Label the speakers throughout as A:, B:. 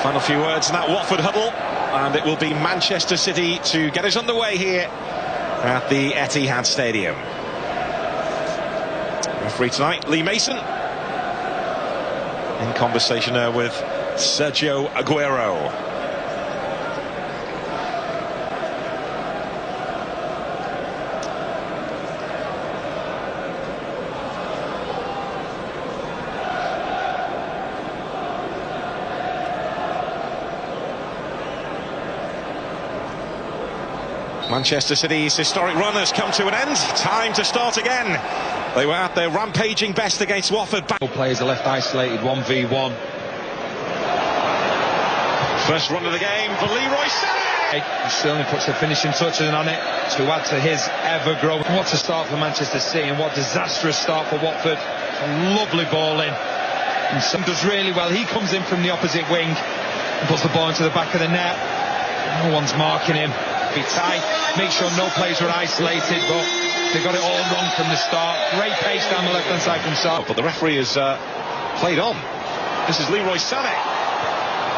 A: Final few words in that Watford huddle, and it will be Manchester City to get us underway here at the Etihad Stadium. Referee tonight, Lee Mason, in conversation with Sergio Aguero. Manchester City's historic run has come to an end. Time to start again. They were at their rampaging best against Watford.
B: Players are left isolated 1v1.
A: First run of the game for Leroy Sané.
B: Sterling puts the finishing touches on it to add to his ever-growing. What a start for Manchester City, and what disastrous start for Watford. A lovely ball in. And Son does really well. He comes in from the opposite wing and puts the ball into the back of the net. No one's marking him. Be tight, make sure no players were isolated, but they got it all wrong from the start. Great pace down the left-hand side from Sané.
A: But the referee has played on. This is Leroy Sané.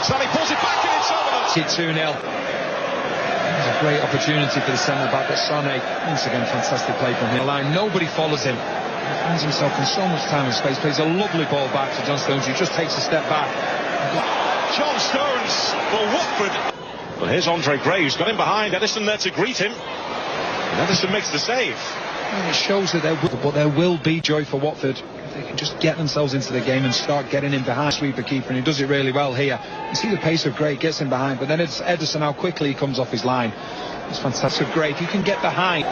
A: Sané pulls it back and it's over.
B: 2-0. It's a great opportunity for the centre-back, but Sané, once again, fantastic play from him. Line, nobody follows him. He finds himself in so much time and space, plays a lovely ball back to John Stones, who just takes a step back.
A: John Stones for Watford. Well, here's Andre Gray, who's got him behind. Edison there to greet him. And Edison makes the save.
B: And it shows that there will be joy for Watford if they can just get themselves into the game and start getting in behind sweeper keeper, and he does it really well here. You see the pace of Gray, gets him behind, but then it's Edison, how quickly he comes off his line. It's fantastic. Gray, if you can get behind.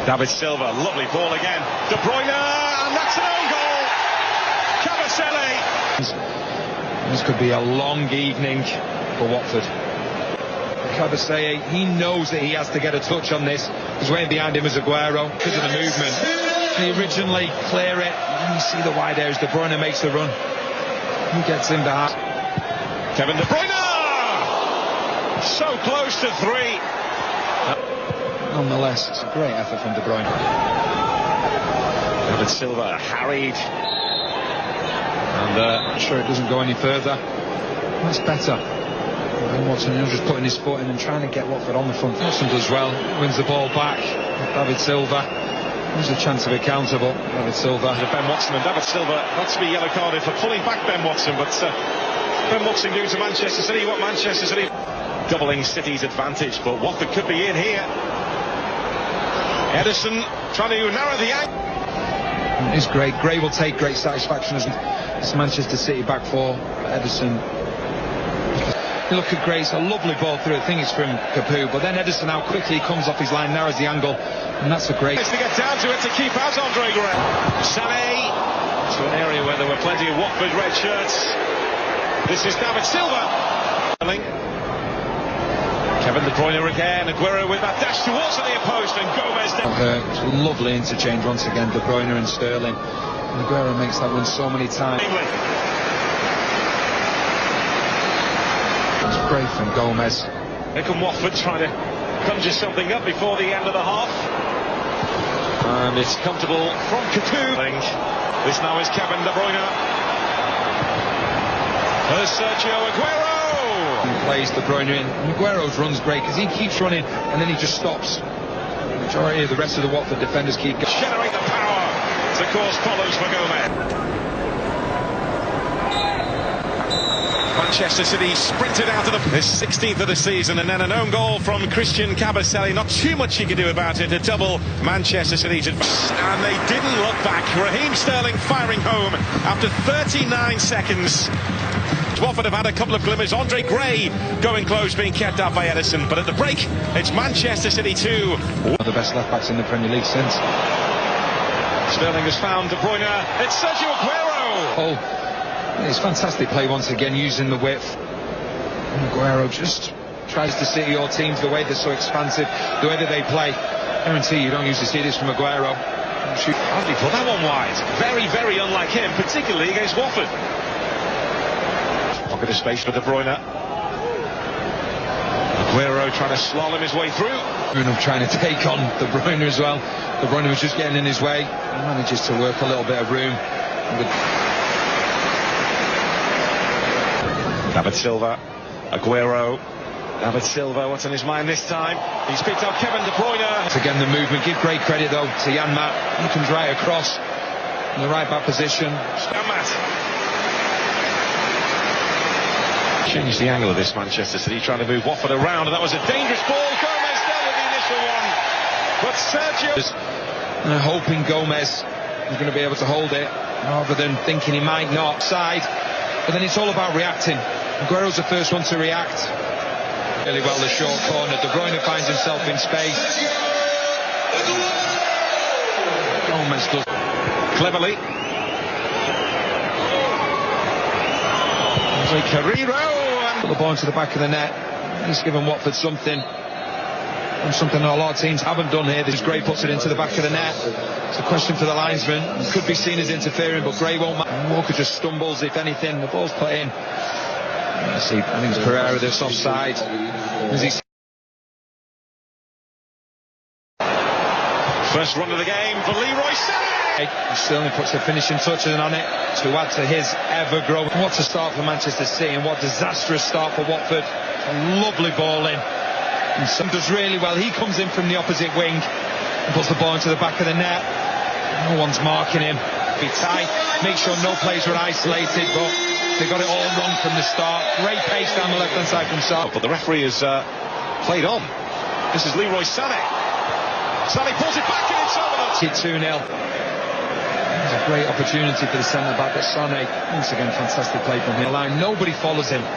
A: David Silva, lovely ball again. De Bruyne, and that's an own goal. Kabasele.
B: This could be a long evening for Watford. Kabasele, he knows that he has to get a touch on this. He's waiting behind him as Aguero because of the movement. He originally clear it, and you see the wide areas. De Bruyne makes the run. He gets in behind.
A: Kevin De Bruyne! So close to 3.
B: Nonetheless, it's a great effort from De Bruyne.
A: David Silva harried. And
B: I'm sure it doesn't go any further. That's better. Ben Watson just putting his foot in and trying to get Watford on the front. Watson does well, wins the ball back. David Silva, there's a chance of a counter, but David Silva.
A: Ben Watson and David Silva, that's to be yellow carded for pulling back Ben Watson, but Ben Watson doing to Manchester City what Manchester City doubling City's advantage, but Watford could be in here. Edison trying to narrow the angle.
B: It's great. Gray will take great satisfaction as Manchester City back four. Edison. Look at Gray, it's a lovely ball through. I think it's from Capu, but then Edison, how quickly he comes off his line, narrows the angle, and that's a great.
A: To get down to it to keep out Andre Gray. Sané to an area where there were plenty of Watford red shirts. This is David Silva. Kevin De Bruyne again. Aguero with that dash towards the near post, and Gomez.
B: It's a lovely interchange once again, De Bruyne and Sterling. And Aguero makes that one so many times. It's great from Gomez.
A: Here come Watford trying to conjure something up before the end of the half. And it's comfortable from Capu. This now is Kevin De Bruyne. There's Sergio Aguero.
B: He plays De Bruyne in. And Aguero's run's great because he keeps running and then he just stops. The majority of the rest of the Watford defenders keep going.
A: Generate the power. The course follows for Gomez. Manchester City sprinted out of the 16th of the season, and then an own goal from Christian Kabasele. Not too much you could do about it to double Manchester City's advance. And they didn't look back. Raheem Sterling firing home after 39 seconds. Watford have had a couple of glimmers. Andre Gray going close, being kept out by Edison. But at the break, it's Manchester City 2.
B: One of the best left-backs in the Premier League since.
A: Sterling has found De Bruyne. It's Sergio Aguero.
B: Oh. It's fantastic play once again, using the width. And Aguero just tries to see your teams the way they're so expansive, the way that they play. I guarantee you don't usually see this from Aguero.
A: Hardly put that one wide. Very, very unlike him, particularly against Watford. Pocket of space for De Bruyne. Aguero trying to slalom his way through.
B: Bruno trying to take on De Bruyne as well. De Bruyne was just getting in his way. He manages to work a little bit of room.
A: David Silva Aguero. David Silva, what's on his mind this time? He's picked up Kevin De Bruyne.
B: It's again the movement. Give great credit though to Jan Matt. He comes right across in the right back position.
A: Jan Matt. Changed the angle of this Manchester City, trying to move Watford around, and that was a dangerous ball. Gomez dealt with the initial one, but Sergio...
B: hoping Gomez is going to be able to hold it, rather than thinking he might not. Side, but then it's all about reacting. Aguero's the first one to react. Really well, the short corner. De Bruyne finds himself in space. Gomez does
A: cleverly. Carrero,
B: put the ball into the back of the net. He's given Watford something, and something that a lot of teams haven't done here. This Gray puts it into the back of the net. It's a question for the linesman. It could be seen as interfering, but Gray won't. Walker just stumbles, if anything. The ball's put in. Let's see, I think it's Pereira that's offside.
A: First run of the game for Leroy Sané.
B: He certainly puts the finishing touches on it to add to his ever-growing. What a start for Manchester City, and what disastrous start for Watford. A lovely ball in, and Son does really well. He comes in from the opposite wing and puts the ball into the back of the net. No one's marking him. Be tight, make sure no players were isolated, but they got it all wrong from the start. Great pace down the left-hand side from Son.
A: But the referee has played on. This is Leroy Sané. Sané pulls it back, and it's over.
B: 2-0. It's a great opportunity for the centre-back, but Sané, once again, fantastic play from the line. Nobody follows him. He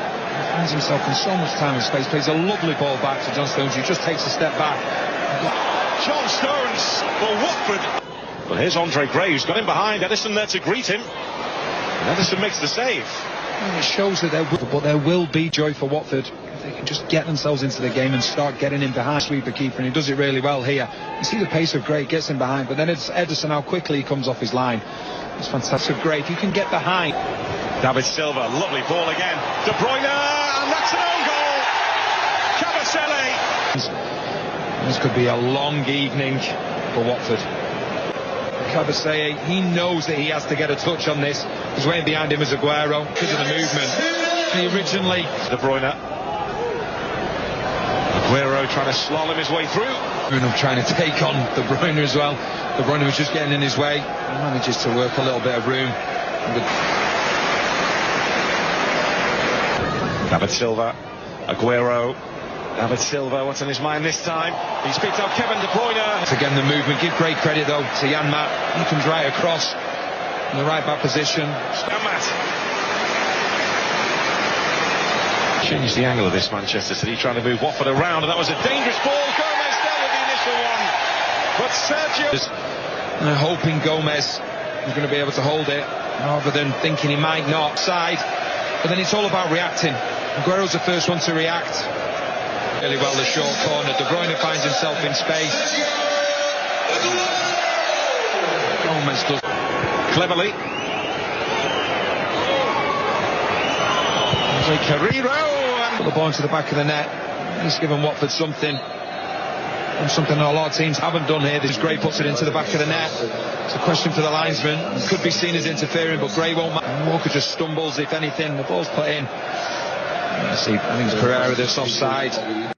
B: finds himself in so much time and space. Plays a lovely ball back to John Stones, who just takes a step back.
A: John Stones for Watford. Well, here's Andre Gray, who's got him behind. Edison there to greet him. And Edison makes the save.
B: Well, it shows that there will be joy for Watford if they can just get themselves into the game and start getting in behind sweeper keeper, and he does it really well here. You see the pace of Gray, gets him behind, but then it's Edison, how quickly he comes off his line. It's fantastic. Gray, if you can get behind.
A: David Silva, lovely ball again. De Bruyne, and that's an own goal. Kabasele.
B: This could be a long evening for Watford. Kabasele, he knows that he has to get a touch on this. He's waiting behind him as Aguero because of the movement. He originally...
A: De Bruyne. Aguero trying to slalom his way through.
B: Bruno trying to take on De Bruyne as well. De Bruyne was just getting in his way. He manages to work a little bit of room.
A: David Silva. Aguero. David Silva, what's on his mind this time? He's picked up Kevin De Bruyne.
B: It's again the movement. Give great credit though to Jan Matt. He comes right across in the right back position.
A: Jan Matt. Changed the angle of this Manchester City, trying to move Watford around, and that was a dangerous ball. Gomez dealt with the initial one, but Sergio...
B: hoping Gomez is going to be able to hold it, rather than thinking he might not. Side, but then it's all about reacting. Aguero's the first one to react. Really well, the short corner. De Bruyne finds himself in space. Gomez does
A: cleverly. Carrero.
B: Put the ball into the back of the net. He's given Watford something, and something that a lot of teams haven't done here. This Gray puts it into the back of the net. It's a question for the linesman. It could be seen as interfering, but Gray won't. Walker just stumbles, if anything. The ball's put in. Let's see, I think it's Pereira that's offside.